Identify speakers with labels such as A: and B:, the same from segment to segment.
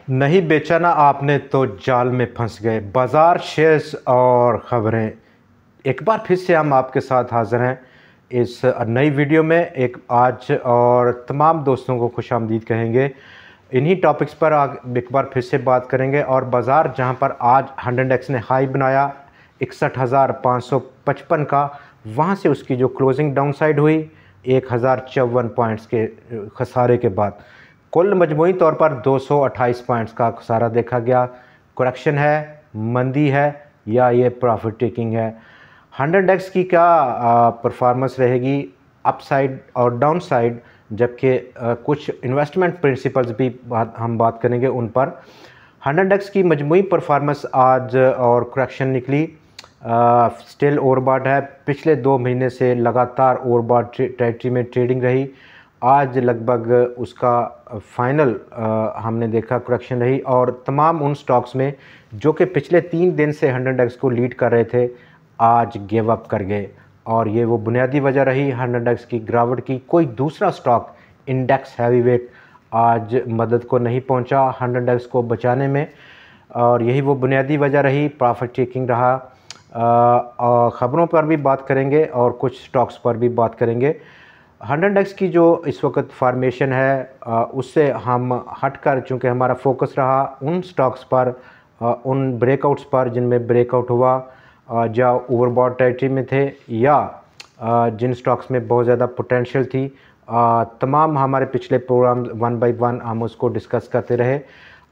A: नहीं बेचा ना आपने तो जाल में फंस गए। बाज़ार शेयर्स और ख़बरें, एक बार फिर से हम आपके साथ हाज़िर हैं इस नई वीडियो में। एक आज और तमाम दोस्तों को खुशामदीद कहेंगे। इन्हीं टॉपिक्स पर एक बार फिर से बात करेंगे। और बाज़ार जहां पर आज 100x ने हाई बनाया 61,555 का, वहां से उसकी जो क्लोजिंग डाउन साइड हुई 1,054 पॉइंट्स के खसारे के बाद कुल मजमूई तौर पर 228 पॉइंट्स का खसारा देखा गया। करेक्शन है, मंदी है, या ये प्रॉफिट टेकिंग है? 100x की क्या परफॉर्मेंस रहेगी अपसाइड और डाउन साइड, जबकि कुछ इन्वेस्टमेंट प्रिंसिपल्स भी हम बात करेंगे उन पर। 100x की मजमूई परफॉर्मेंस आज और करेक्शन निकली, स्टिल ओवरबॉट है। पिछले 2 महीने से लगातार ओवरबॉट टेरिटरी में ट्रेडिंग रही। आज लगभग उसका फाइनल हमने देखा करेक्शन रही, और तमाम उन स्टॉक्स में जो कि पिछले 3 दिन से 100x को लीड कर रहे थे आज गिव अप कर गए। और ये वो बुनियादी वजह रही 100x की गिरावट की। कोई दूसरा स्टॉक इंडेक्स हैवीवेट आज मदद को नहीं पहुंचा 100x को बचाने में, और यही वो बुनियादी वजह रही। प्रॉफिट टेकिंग रहा। ख़बरों पर भी बात करेंगे और कुछ स्टॉक्स पर भी बात करेंगे। 100x की जो इस वक्त फार्मेशन है उससे हम हटकर, चूँकि हमारा फोकस रहा उन स्टॉक्स पर, उन ब्रेकआउट्स पर जिनमें ब्रेकआउट हुआ, या ओवरबॉट टेरिटरी में थे, या जिन स्टॉक्स में बहुत ज़्यादा पोटेंशियल थी। तमाम हमारे पिछले प्रोग्राम 1 बाय 1 हम उसको डिस्कस करते रहे।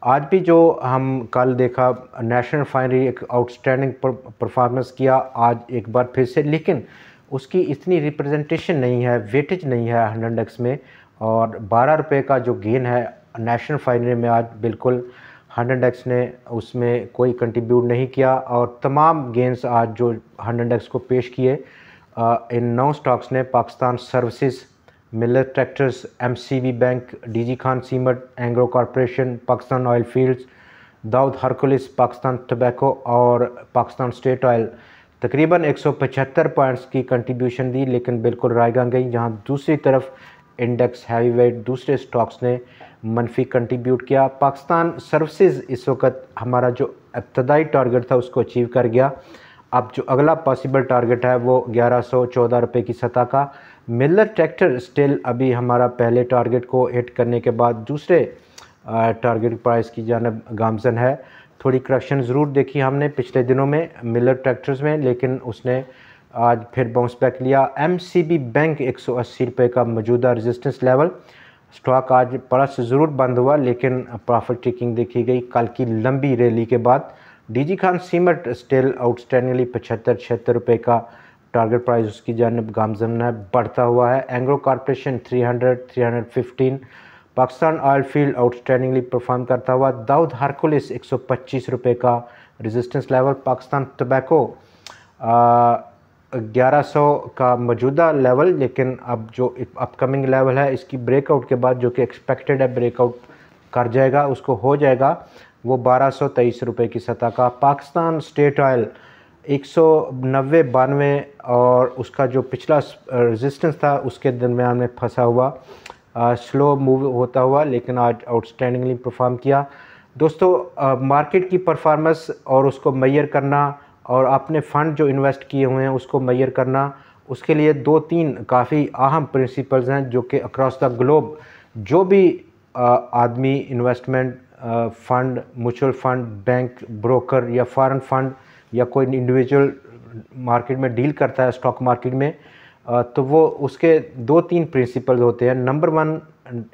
A: आज भी जो हम कल देखा, नेशनल रिफाइनरी एक आउटस्टैंडिंग परफॉर्मेंस किया आज एक बार फिर से, लेकिन उसकी इतनी रिप्रेजेंटेशन नहीं है, वेटेज नहीं है 100x में। और 12 रुपये का जो गेन है नेशनल रिफाइनरी में आज, बिल्कुल 100x ने उसमें कोई कंट्रीब्यूट नहीं किया। और तमाम गेंस आज जो 100x को पेश किए इन 9 स्टॉक्स ने, Pakistan services, Millat tractors, MCB bank, DG Khan cement, Engro corporation, Pakistan oil fields, Dawood Hercules, Pakistan tobacco और पाकिस्तान स्टेट ऑयल तकरीबन 175 पॉइंट्स की कंट्रीब्यूशन दी, लेकिन बिल्कुल रायगा गई। जहां दूसरी तरफ इंडेक्स हैवीवेट दूसरे स्टॉक्स ने मनफी कंट्रीब्यूट किया। पाकिस्तान सर्विसेज इस वक्त हमारा जो इब्तदाई टारगेट था उसको अचीव कर गया। अब जो अगला पॉसिबल टारगेट है वो 1114 रुपये की सतह का। मिलर ट्रैक्टर स्टिल अभी हमारा पहले टारगेट को हिट करने के बाद दूसरे टारगेट प्राइस की जानब गामजन है। थोड़ी करेक्शन ज़रूर देखी हमने पिछले दिनों में मिलर ट्रैक्टर्स में, लेकिन उसने आज फिर बाउंस बैक लिया। MCB बैंक 180 रुपये का मौजूदा रेजिस्टेंस लेवल, स्टॉक आज प्लस ज़रूर बंद हुआ, लेकिन प्रॉफिट टेकिंग देखी गई कल की लंबी रैली के बाद। DG Khan cement still outstandingly 75-76 रुपये का टारगेट प्राइस उसकी जानब गामजन है, बढ़ता हुआ है। Engro corporation 300-315, Pakistan oil field outstandingly perform करता हुआ। दाऊद हरकुलिस 125 रुपये का रेजिस्टेंस लेवल। पाकिस्तान टोबैको 1100 का मौजूदा लेवल, लेकिन अब जो अपकमिंग लेवल है इसकी ब्रेकआउट के बाद, जो कि एक्सपेक्टेड है ब्रेकआउट कर जाएगा, उसको हो जाएगा वो 1223 रुपये की सतह का। पाकिस्तान स्टेट ऑयल 190-92 और उसका जो पिछला रेजिस्टेंस था उसके दरमियान में फंसा हुआ, स्लो मूव होता हुआ, लेकिन आज आउटस्टैंडिंगली परफॉर्म किया। दोस्तों, मार्केट की परफॉर्मेंस और उसको मेजर करना और अपने फ़ंड जो इन्वेस्ट किए हुए हैं उसको मेजर करना, उसके लिए 2-3 काफ़ी अहम प्रिंसिपल्स हैं जो कि अक्रॉस द ग्लोब जो भी आदमी investment fund, mutual fund, bank, broker या फॉरेन फंड या कोई इंडिविजुअल मार्केट में डील करता है स्टॉक मार्केट में, तो वो उसके 2-3 प्रिंसिपल्स होते हैं। Number 1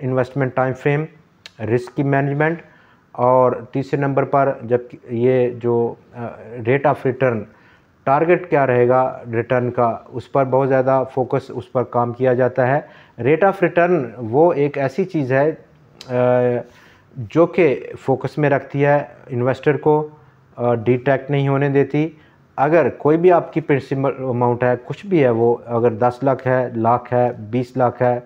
A: investment time frame, risk की मैनेजमेंट, और तीसरे नंबर पर जब ये जो रेट ऑफ रिटर्न, टारगेट क्या रहेगा रिटर्न का, उस पर बहुत ज़्यादा फोकस उस पर काम किया जाता है। रेट ऑफ रिटर्न वो एक ऐसी चीज़ है जो कि फोकस में रखती है इन्वेस्टर को, डिट्रैक्ट नहीं होने देती। अगर कोई भी आपकी प्रिंसिपल अमाउंट है, कुछ भी है वो, अगर 10 लाख है, लाख है, 20 लाख है,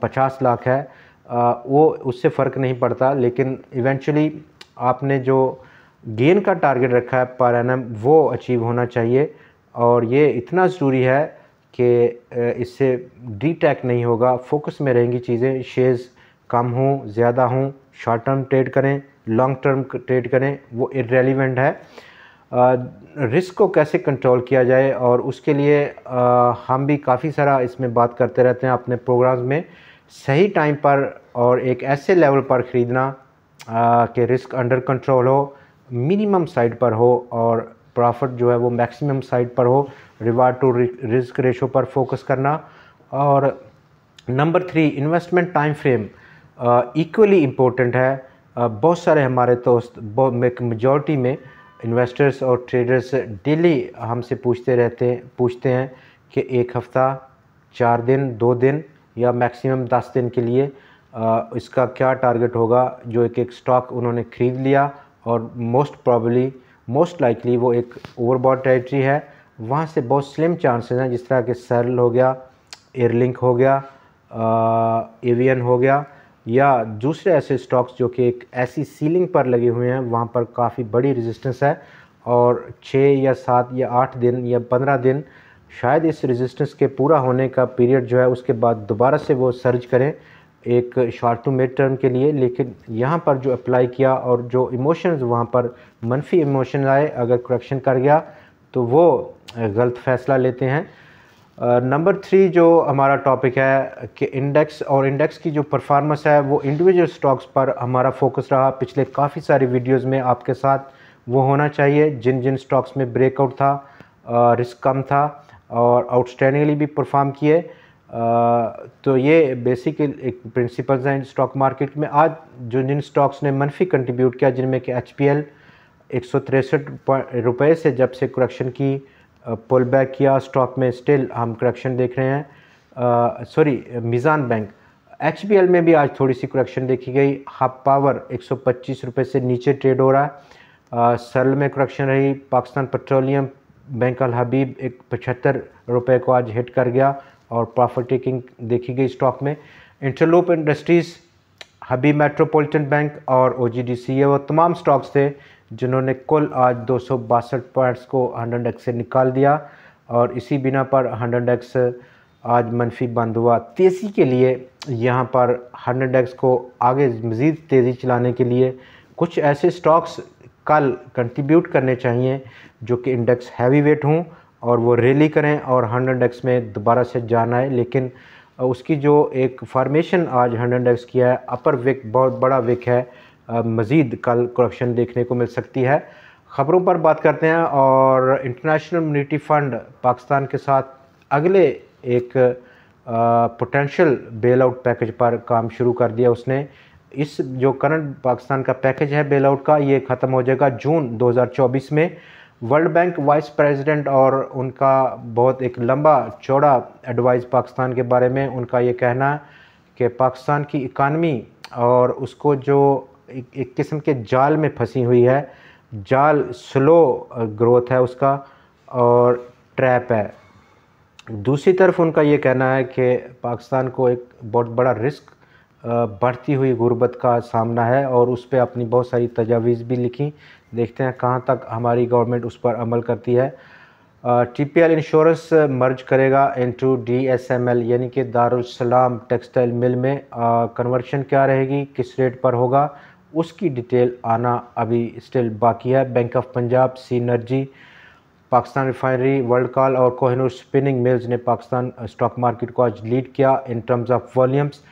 A: 50 लाख है, वो उससे फ़र्क नहीं पड़ता, लेकिन इवेंचुअली आपने जो गेन का टारगेट रखा है पर एनम वो अचीव होना चाहिए। और ये इतना ज़रूरी है कि इससे डिट्रैक्ट नहीं होगा, फोकस में रहेंगी चीज़ें, शेयर्स कम हों ज़्यादा हों, शॉर्ट टर्म ट्रेड करें, लॉन्ग टर्म ट्रेड करें, वो इररेलेवेंट है। रिस्क को कैसे कंट्रोल किया जाए, और उसके लिए हम भी काफ़ी सारा इसमें बात करते रहते हैं अपने प्रोग्राम्स में। सही टाइम पर और एक ऐसे लेवल पर ख़रीदना कि रिस्क अंडर कंट्रोल हो, मिनिमम साइड पर हो और प्रॉफिट जो है वो मैक्सिमम साइड पर हो। रिवार्ड टू रिस्क रेशो पर फोकस करना। और number 3, investment time frame equally important है। बहुत सारे हमारे दोस्त मेजॉरिटी में इन्वेस्टर्स और ट्रेडर्स डेली हमसे पूछते हैं कि 1 हफ़्ता, 4 दिन, 2 दिन या मैक्सिमम 10 दिन के लिए इसका क्या टारगेट होगा। जो एक स्टॉक उन्होंने ख़रीद लिया और मोस्ट लाइकली वो एक ओवरबॉट टेरिटरी है, वहाँ से बहुत स्लिम चांसेस हैं, जिस तरह के सर्ल हो गया, एयरलिंक हो गया, एवियन हो गया, या दूसरे ऐसे स्टॉक्स जो कि एक ऐसी सीलिंग पर लगे हुए हैं, वहाँ पर काफ़ी बड़ी रेजिस्टेंस है और 6 या 7 या 8 दिन या 15 दिन शायद इस रेजिस्टेंस के पूरा होने का पीरियड जो है, उसके बाद दोबारा से वो सर्ज करें एक शॉर्ट टू मिड टर्म के लिए। लेकिन यहाँ पर जो अप्लाई किया और जो इमोशंस वहाँ पर मनफी इमोशन आए, अगर करेक्शन कर गया तो वो गलत फ़ैसला लेते हैं। नंबर 3 जो हमारा टॉपिक है कि इंडेक्स की जो परफॉर्मेंस है वो इंडिविजुअल स्टॉक्स पर हमारा फोकस रहा पिछले काफ़ी सारी वीडियोस में आपके साथ। वो होना चाहिए जिन स्टॉक्स में ब्रेकआउट था, रिस्क कम था और आउटस्टैंडिंगली भी परफॉर्म किए। तो ये बेसिक एक प्रिंसिपल्स हैं स्टॉक मार्केट में। आज जिन स्टॉक्स ने मनफी कंट्रीब्यूट किया, जिनमें कि HPL 163 रुपये से जब से करेक्शन की पुल बैक किया, स्टॉक में स्टिल हम करेक्शन देख रहे हैं। मीज़ान बैंक, HBL में भी आज थोड़ी सी करेक्शन देखी गई। हब पावर 125 रुपये से नीचे ट्रेड हो रहा है। सर्ल में करेक्शन रही। पाकिस्तान पेट्रोलियम, बैंक अल हबीब 75 रुपये को आज हिट कर गया और प्रॉफिट टेकिंग देखी गई स्टॉक में। इंटरलूप इंडस्ट्रीज़, हबीब मेट्रोपॉलिटन बैंक और OGDC, ये वो तमाम स्टॉक्स थे जिन्होंने कुल आज 262 पॉइंट्स को 100x से निकाल दिया और इसी बिना पर 100x आज मनफी बंद हुआ। तेज़ी के लिए यहाँ पर 100x को आगे मज़ीद तेज़ी चलाने के लिए कुछ ऐसे स्टॉक्स कल कंट्रीब्यूट करने चाहिए जो कि इंडेक्स हैवी वेट हों और वो रैली करें और 100x में दोबारा से जाना है। लेकिन उसकी जो एक फॉर्मेशन आज 100x किया है, अपर विक बहुत बड़ा विक है, मज़ीद कल करेक्शन देखने को मिल सकती है। ख़बरों पर बात करते हैं और इंटरनेशनल मॉनेटरी फ़ंड पाकिस्तान के साथ अगले एक पोटेंशियल बेल आउट पैकेज पर काम शुरू कर दिया उसने। इस जो करंट पाकिस्तान का पैकेज है बेल आउट का, ये ख़त्म हो जाएगा जून 2024 में। वर्ल्ड बैंक वाइस प्रेसिडेंट और उनका बहुत एक लंबा चौड़ा एडवाइस पाकिस्तान के बारे में, उनका ये कहना है कि पाकिस्तान की इकानमी और उसको जो एक किस्म के जाल में फंसी हुई है, जाल स्लो ग्रोथ है उसका और ट्रैप है। दूसरी तरफ उनका ये कहना है कि पाकिस्तान को एक बहुत बड़ा रिस्क बढ़ती हुई गुर्बत का सामना है और उस पर अपनी बहुत सारी तजावीज़ भी लिखी। देखते हैं कहाँ तक हमारी गवर्नमेंट उस पर अमल करती है। TPL इंश्योरेंस मर्ज करेगा इनटू DSML यानी कि दारुल सलाम टेक्सटाइल मिल में। कन्वर्शन क्या रहेगी, किस रेट पर होगा, उसकी डिटेल आना अभी स्टिल बाकी है। Bank of Punjab, synergy, Pakistan refinery, world call और कोहिनूर स्पिनिंग मिल्स ने पाकिस्तान स्टॉक मार्केट को आज लीड किया in terms of volumes.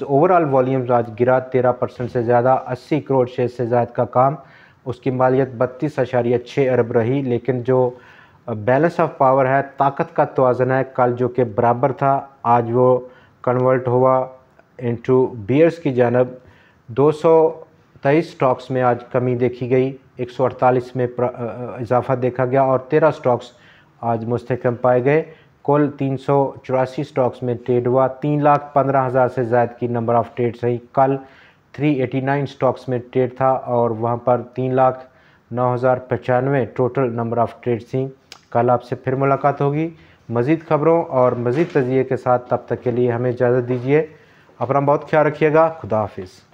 A: Overall volumes आज गिरा 13% से ज़्यादा, 80 करोड़ शेयर से ज़्यादा का काम। उसकी मालियत 32.6 अरब रही। लेकिन जो बैलेंस ऑफ पावर है, ताकत का तवाज़ुन है, कल जो कि बराबर था आज वो कन्वर्ट हुआ इनटू बियर्स की जानब। 223 स्टॉक्स में आज कमी देखी गई, 148 में इजाफा देखा गया और 13 स्टॉक्स आज मुस्तहकम पाए गए। कुल 384 स्टॉक्स में ट्रेड हुआ। 3,15,000 से ज़्यादा की नंबर ऑफ़ ट्रेड्स रही। कल 389 स्टॉक्स में ट्रेड था और वहाँ पर 3,09,095 टोटल नंबर ऑफ़ ट्रेड्स थी। कल आपसे फिर मुलाकात होगी मज़ीद ख़बरों और मज़ीद तज़किये के साथ। तब तक के लिए हमें इजाज़त दीजिए। अपना बहुत ख्याल रखिएगा। खुदा हाफिज़।